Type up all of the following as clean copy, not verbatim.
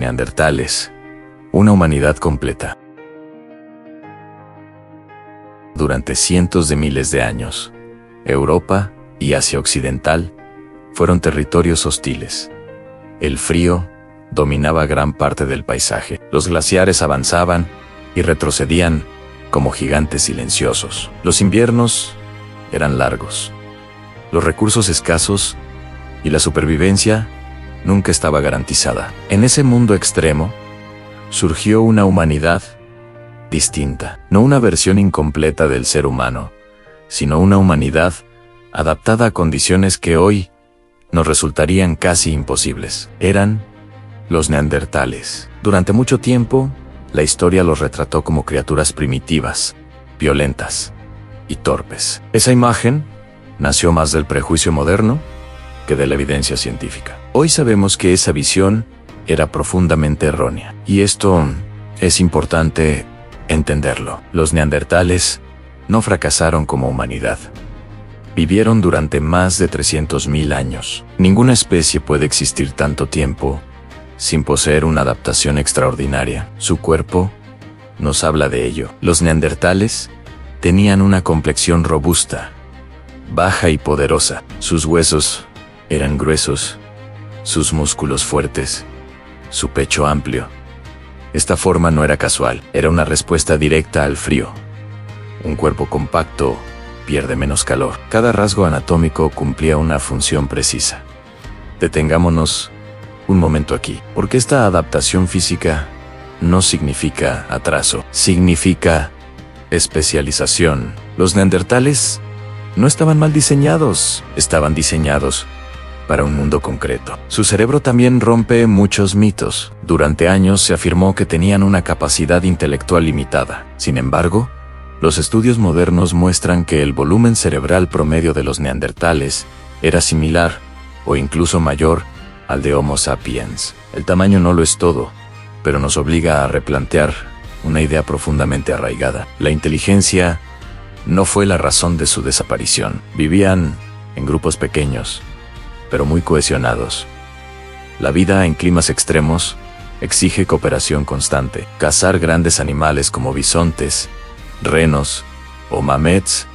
Neandertales, una humanidad completa. Durante cientos de miles de años, Europa y Asia Occidental fueron territorios hostiles. El frío dominaba gran parte del paisaje. Los glaciares avanzaban y retrocedían como gigantes silenciosos. Los inviernos eran largos, los recursos escasos y la supervivencia nunca estaba garantizada. En ese mundo extremo surgió una humanidad distinta, no una versión incompleta del ser humano, sino una humanidad adaptada a condiciones que hoy nos resultarían casi imposibles. Eran los neandertales. Durante mucho tiempo, la historia los retrató como criaturas primitivas, violentas y torpes. Esa imagen nació más del prejuicio moderno que de la evidencia científica. Hoy sabemos que esa visión era profundamente errónea, y esto es importante entenderlo. Los neandertales no fracasaron como humanidad. Vivieron durante más de 300.000 años. Ninguna especie puede existir tanto tiempo sin poseer una adaptación extraordinaria. Su cuerpo nos habla de ello. Los neandertales tenían una complexión robusta, baja y poderosa. Sus huesos eran gruesos, sus músculos fuertes, su pecho amplio. Esta forma no era casual, era una respuesta directa al frío. Un cuerpo compacto pierde menos calor. Cada rasgo anatómico cumplía una función precisa. Detengámonos un momento aquí, porque esta adaptación física no significa atraso, significa especialización. Los neandertales no estaban mal diseñados, estaban diseñados para un mundo concreto. Su cerebro también rompe muchos mitos. Durante años se afirmó que tenían una capacidad intelectual limitada. Sin embargo, los estudios modernos muestran que el volumen cerebral promedio de los neandertales era similar o incluso mayor al de Homo sapiens. El tamaño no lo es todo, pero nos obliga a replantear una idea profundamente arraigada. La inteligencia no fue la razón de su desaparición. Vivían en grupos pequeños, pero muy cohesionados. La vida en climas extremos exige cooperación constante. Cazar grandes animales como bisontes, renos o mamets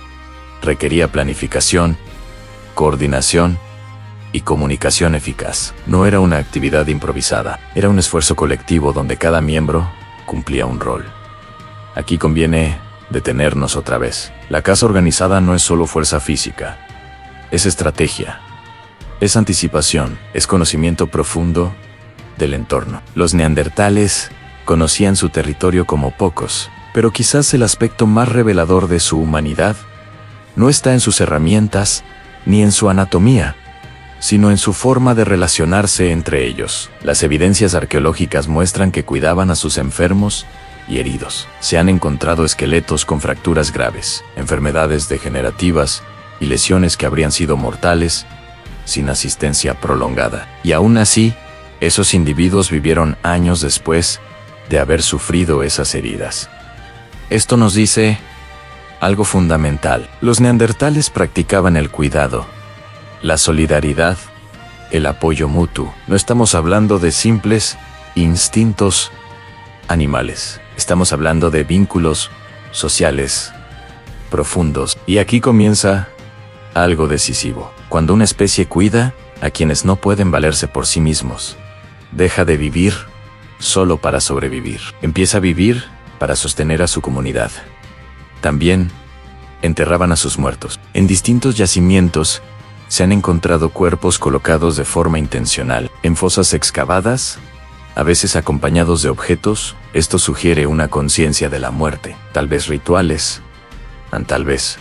requería planificación, coordinación y comunicación eficaz. No era una actividad improvisada, era un esfuerzo colectivo donde cada miembro cumplía un rol. Aquí conviene detenernos otra vez. La caza organizada no es solo fuerza física, es estrategia, es anticipación, es conocimiento profundo del entorno. Los neandertales conocían su territorio como pocos, pero quizás el aspecto más revelador de su humanidad no está en sus herramientas ni en su anatomía, sino en su forma de relacionarse entre ellos. Las evidencias arqueológicas muestran que cuidaban a sus enfermos y heridos. Se han encontrado esqueletos con fracturas graves, enfermedades degenerativas y lesiones que habrían sido mortales sin asistencia prolongada. Y aún así, esos individuos vivieron años después de haber sufrido esas heridas. Esto nos dice algo fundamental. Los neandertales practicaban el cuidado, la solidaridad, el apoyo mutuo. No estamos hablando de simples instintos animales. Estamos hablando de vínculos sociales profundos. Y aquí comienza algo decisivo. Cuando una especie cuida a quienes no pueden valerse por sí mismos, deja de vivir solo para sobrevivir. Empieza a vivir para sostener a su comunidad. También enterraban a sus muertos. En distintos yacimientos se han encontrado cuerpos colocados de forma intencional en fosas excavadas, a veces acompañados de objetos. Esto sugiere una conciencia de la muerte, tal vez rituales, tal vez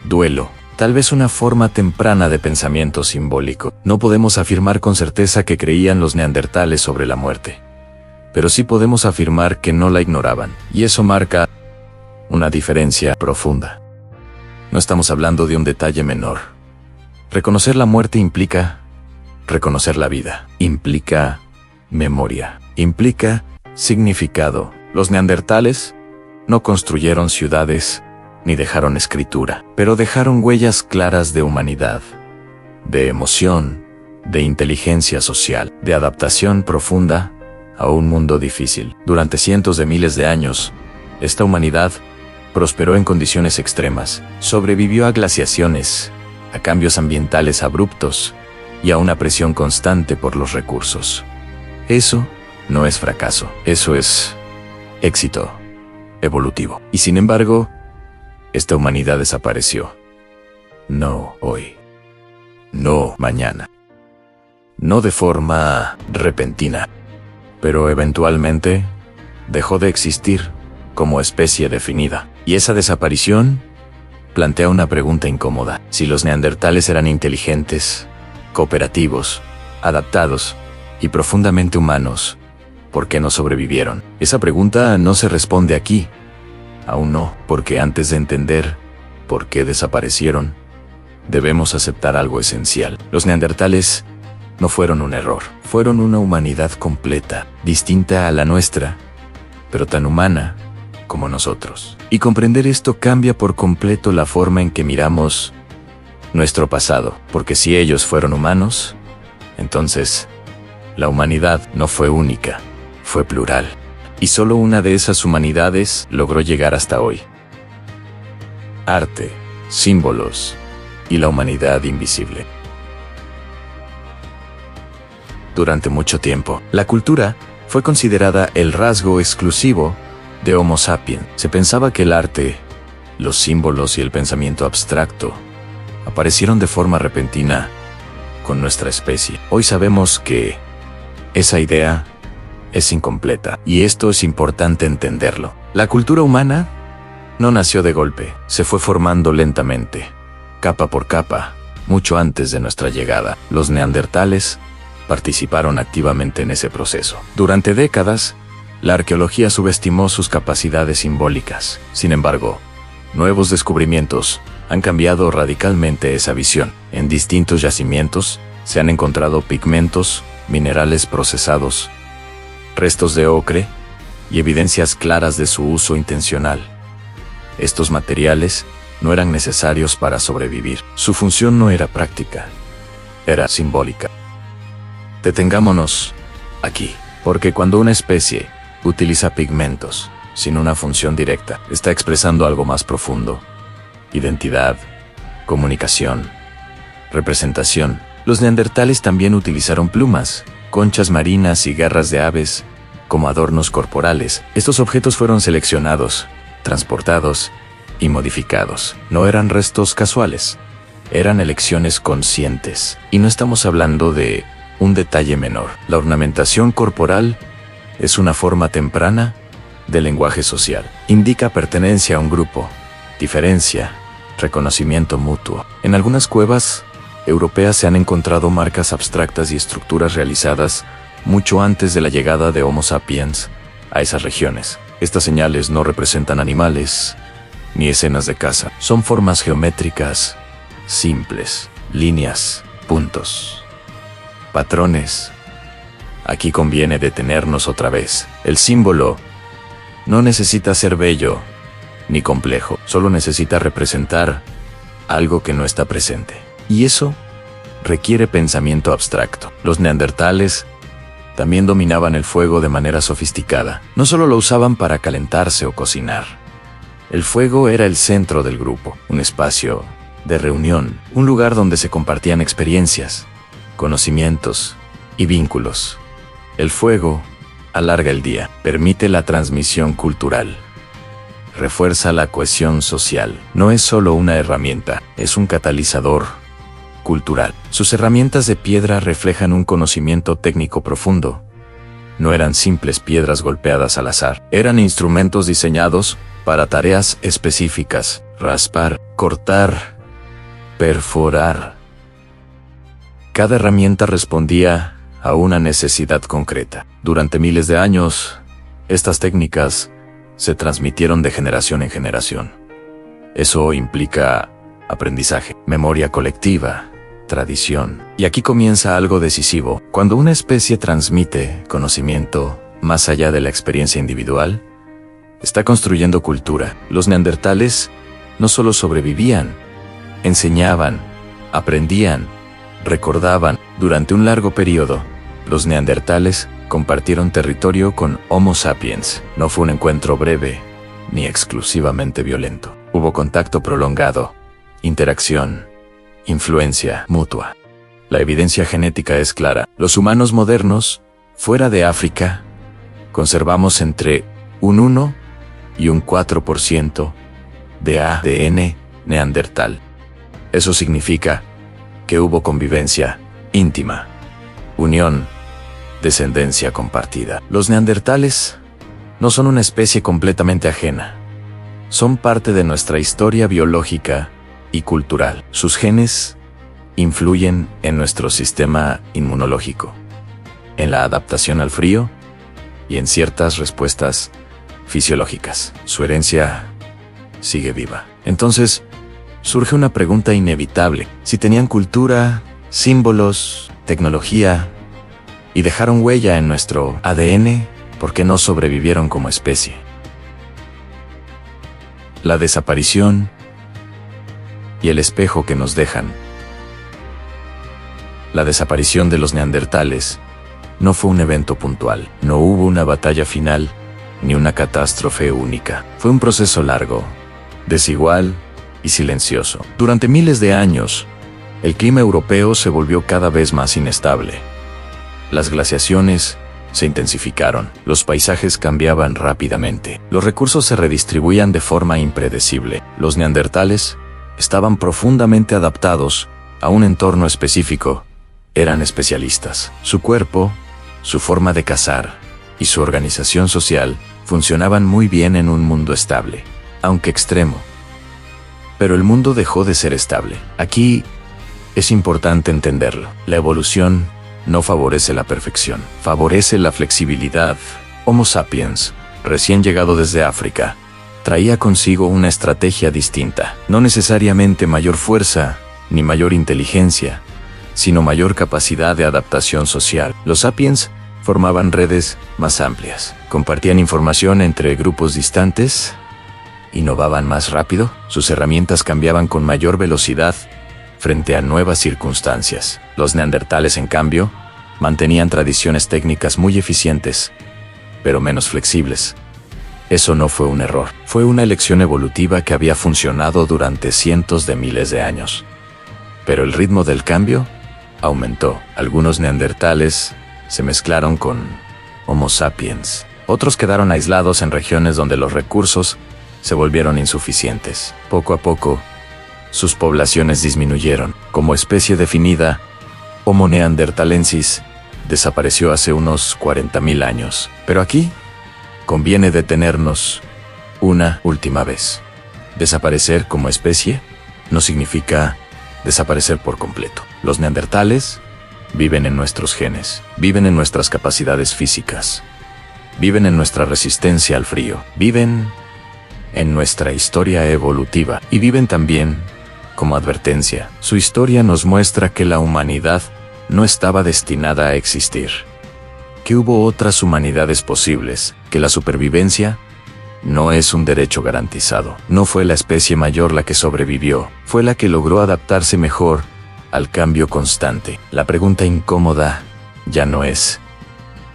duelo, tal vez una forma temprana de pensamiento simbólico. No podemos afirmar con certeza que creían los neandertales sobre la muerte, pero sí podemos afirmar que no la ignoraban, y eso marca una diferencia profunda. No estamos hablando de un detalle menor. Reconocer la muerte implica reconocer la vida, implica memoria, implica significado. Los neandertales no construyeron ciudades ni dejaron escritura, pero dejaron huellas claras de humanidad, de emoción, de inteligencia social, de adaptación profunda a un mundo difícil. Durante cientos de miles de años, esta humanidad prosperó en condiciones extremas, sobrevivió a glaciaciones, a cambios ambientales abruptos y a una presión constante por los recursos. Eso no es fracaso, eso es éxito evolutivo. Y sin embargo, esta humanidad desapareció. No hoy. No mañana. No de forma repentina. Pero eventualmente dejó de existir como especie definida. Y esa desaparición plantea una pregunta incómoda. Si los neandertales eran inteligentes, cooperativos, adaptados y profundamente humanos, ¿por qué no sobrevivieron? Esa pregunta no se responde aquí. Aún no, porque antes de entender por qué desaparecieron, debemos aceptar algo esencial. Los neandertales no fueron un error, fueron una humanidad completa, distinta a la nuestra, pero tan humana como nosotros. Y comprender esto cambia por completo la forma en que miramos nuestro pasado, porque si ellos fueron humanos, entonces la humanidad no fue única, fue plural. Y solo una de esas humanidades logró llegar hasta hoy. Arte, símbolos y la humanidad invisible. Durante mucho tiempo, la cultura fue considerada el rasgo exclusivo de Homo sapiens. Se pensaba que el arte, los símbolos y el pensamiento abstracto aparecieron de forma repentina con nuestra especie. Hoy sabemos que esa idea es incompleta, y esto es importante entenderlo. La cultura humana no nació de golpe, se fue formando lentamente, capa por capa, mucho antes de nuestra llegada. Los neandertales participaron activamente en ese proceso. Durante décadas, la arqueología subestimó sus capacidades simbólicas. Sin embargo, nuevos descubrimientos han cambiado radicalmente esa visión. En distintos yacimientos se han encontrado pigmentos, minerales procesados, restos de ocre y evidencias claras de su uso intencional. Estos materiales no eran necesarios para sobrevivir. Su función no era práctica, era simbólica. Detengámonos aquí, porque cuando una especie utiliza pigmentos sin una función directa, está expresando algo más profundo: identidad, comunicación, representación. Los neandertales también utilizaron plumas, conchas marinas y garras de aves como adornos corporales. Estos objetos fueron seleccionados, transportados y modificados. No eran restos casuales, eran elecciones conscientes. Y no estamos hablando de un detalle menor. La ornamentación corporal es una forma temprana de lenguaje social. Indica pertenencia a un grupo, diferencia, reconocimiento mutuo. En algunas cuevas europeas se han encontrado marcas abstractas y estructuras realizadas mucho antes de la llegada de Homo sapiens a esas regiones. Estas señales no representan animales ni escenas de caza. Son formas geométricas simples, líneas, puntos, patrones. Aquí conviene detenernos otra vez. El símbolo no necesita ser bello ni complejo, solo necesita representar algo que no está presente. Y eso requiere pensamiento abstracto. Los neandertales también dominaban el fuego de manera sofisticada. No solo lo usaban para calentarse o cocinar. El fuego era el centro del grupo, un espacio de reunión, un lugar donde se compartían experiencias, conocimientos y vínculos. El fuego alarga el día, permite la transmisión cultural, refuerza la cohesión social. No es solo una herramienta, es un catalizador cultural. Sus herramientas de piedra reflejan un conocimiento técnico profundo. No eran simples piedras golpeadas al azar, eran instrumentos diseñados para tareas específicas: raspar, cortar, perforar. Cada herramienta respondía a una necesidad concreta. Durante miles de años, estas técnicas se transmitieron de generación en generación. Eso implica aprendizaje, memoria colectiva, tradición. Y aquí comienza algo decisivo. Cuando una especie transmite conocimiento más allá de la experiencia individual, está construyendo cultura. Los neandertales no solo sobrevivían, enseñaban, aprendían, recordaban. Durante un largo periodo, Los neandertales compartieron territorio con Homo sapiens. No fue un encuentro breve ni exclusivamente violento. Hubo contacto prolongado, interacción, influencia mutua. La evidencia genética es clara. Los humanos modernos, fuera de África, conservamos entre un 1 y un 4% de ADN neandertal. Eso significa que hubo convivencia íntima, unión, descendencia compartida. Los neandertales no son una especie completamente ajena. Son parte de nuestra historia biológica y cultural. Sus genes influyen en nuestro sistema inmunológico, en la adaptación al frío y en ciertas respuestas fisiológicas. Su herencia sigue viva. Entonces, surge una pregunta inevitable. Si tenían cultura, símbolos, tecnología y dejaron huella en nuestro ADN, ¿por qué no sobrevivieron como especie? La desaparición y el espejo que nos dejan. La desaparición de los neandertales no fue un evento puntual. No hubo una batalla final ni una catástrofe única. Fue un proceso largo, desigual y silencioso. Durante miles de años, el clima europeo se volvió cada vez más inestable. Las glaciaciones se intensificaron, los paisajes cambiaban rápidamente, los recursos se redistribuían de forma impredecible. Los neandertales estaban profundamente adaptados a un entorno específico. Eran especialistas. Su cuerpo, su forma de cazar y su organización social funcionaban muy bien en un mundo estable, aunque extremo. Pero el mundo dejó de ser estable. Aquí es importante entenderlo. La evolución no favorece la perfección, favorece la flexibilidad. Homo sapiens, recién llegado desde África, traía consigo una estrategia distinta. No necesariamente mayor fuerza ni mayor inteligencia, sino mayor capacidad de adaptación social. Los sapiens formaban redes más amplias, compartían información entre grupos distantes, innovaban más rápido, sus herramientas cambiaban con mayor velocidad frente a nuevas circunstancias. Los neandertales, en cambio, mantenían tradiciones técnicas muy eficientes, pero menos flexibles. Eso no fue un error, fue una elección evolutiva que había funcionado durante cientos de miles de años. Pero el ritmo del cambio aumentó. Algunos neandertales se mezclaron con Homo sapiens. Otros quedaron aislados en regiones donde los recursos se volvieron insuficientes. Poco a poco, sus poblaciones disminuyeron. Como especie definida, Homo neanderthalensis desapareció hace unos 40.000 años. Pero aquí conviene detenernos una última vez. Desaparecer como especie no significa desaparecer por completo. Los neandertales viven en nuestros genes, viven en nuestras capacidades físicas, viven en nuestra resistencia al frío, viven en nuestra historia evolutiva y viven también como advertencia. Su historia nos muestra que la humanidad no estaba destinada a existir, que hubo otras humanidades posibles, que la supervivencia no es un derecho garantizado. No fue la especie mayor la que sobrevivió, fue la que logró adaptarse mejor al cambio constante. La pregunta incómoda ya no es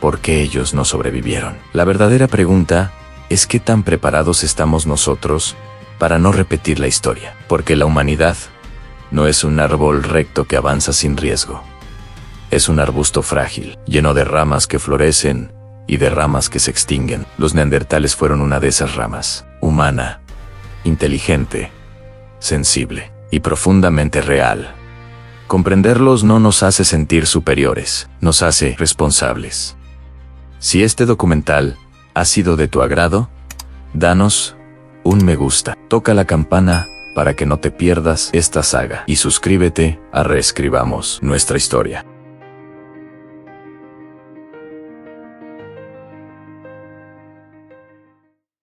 ¿por qué ellos no sobrevivieron? La verdadera pregunta es ¿qué tan preparados estamos nosotros para no repetir la historia? Porque la humanidad no es un árbol recto que avanza sin riesgo. Es un arbusto frágil, lleno de ramas que florecen y de ramas que se extinguen. Los neandertales fueron una de esas ramas, humana, inteligente, sensible y profundamente real. Comprenderlos no nos hace sentir superiores, nos hace responsables. Si este documental ha sido de tu agrado, danos un me gusta, toca la campana para que no te pierdas esta saga y suscríbete a Reescribamos Nuestra Historia.